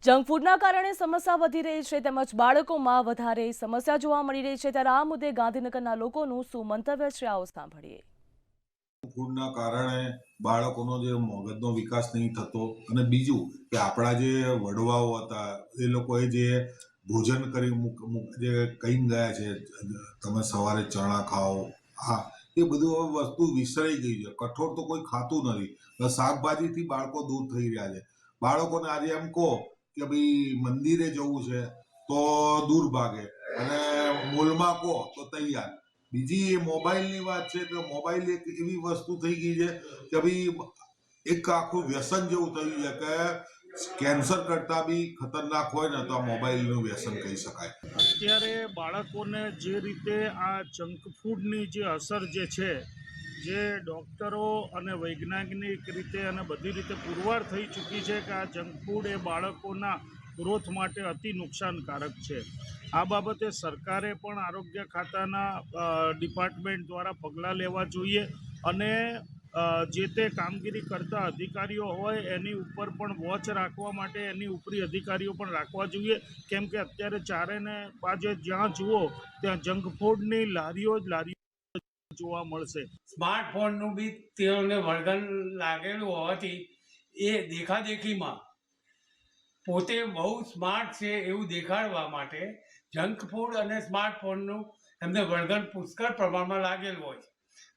Junk ફૂડના કારણે સમસ્યા વધી રહી છે તેમજ બાળકોમાં વધારે સમસ્યા જોવા મળી રહી છે ત્યારે આ મુદ્દે ગાંધીનગરના લોકોનું શું મંતવ્ય છે આવો સાંભળીએ। ફૂડના કારણે બાળકોનો જે મગજનો વિકાસ નહીં થતો અને બીજું કે આપણા જે વડવાઓ હતા એ લોકોએ જે ભોજન કરી જે કહીને ગયા છે તમે સવારે ચણા ખાઓ એ બધું હવે વસ્તુ વિસરાઈ ગઈ છે। કઠોળ તો કોઈ ખાતું નથી, શાકભાજીથી બાળકો દૂર થઈ રહ્યા છે। બાળકોને આજે એમ કહો કે ભાઈ મંદિરે જવું છે તો દૂર ભાગે અને મોલમાં કહો તો તૈયાર। બીજી મોબાઈલની વાત છે તો મોબાઈલ એક એવી વસ્તુ થઈ ગઈ છે કે ભાઈ એક આખું વ્યસન જેવું થયું છે કે કેન્સર કરતા બી ખતરનાક હોય ને તો આ મોબાઈલનું વ્યસન કહી શકાય। અત્યારે બાળકોને જે રીતે આ જંક ફૂડની જે અસર જે છે, જે ડૉક્ટરો અને વૈજ્ઞાનિક રીતે અને બધી રીતે પુરવાર થઈ ચૂકી છે કે આ જંક ફૂડ એ બાળકોના ગ્રોથ માટે અતિ નુકસાનકારક છે। આ બાબતે સરકારે પણ આરોગ્ય ખાતાના ડિપાર્ટમેન્ટ દ્વારા પગલાં લેવા જોઈએ અને જે તે કામગીરી કરતા અધિકારીઓ હોય એની ઉપર પણ વોચ રાખવા માટે એની ઉપરી અધિકારીઓ પણ રાખવા જોઈએ, કેમ કે અત્યારે ચારે ને બાજુ જ્યાં જુઓ ત્યાં જંક ફૂડની લારીઓ જ લારીઓ જોવા મળશે। સ્માર્ટફોનનું બી તેઓને વળગણ લાગેલું હોવાથી એ દેખાદેખીમાં પોતે બહુ સ્માર્ટ છે એવું દેખાડવા માટે જંક ફૂડ અને સ્માર્ટફોનનું એમને વળગણ પુષ્કળ પ્રમાણમાં લાગેલું હોય છે।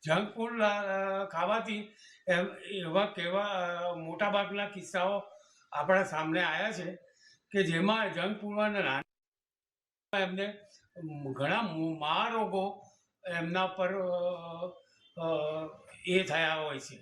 જંક ફૂડ ખાવાથી એવા કેવા મોટાભાગના કિસ્સાઓ આપણા સામે આવ્યા છે કે જેમાં જંક ફૂડમાં એમને ઘણા મહારોગો એમના પર એ થયા હોય છે।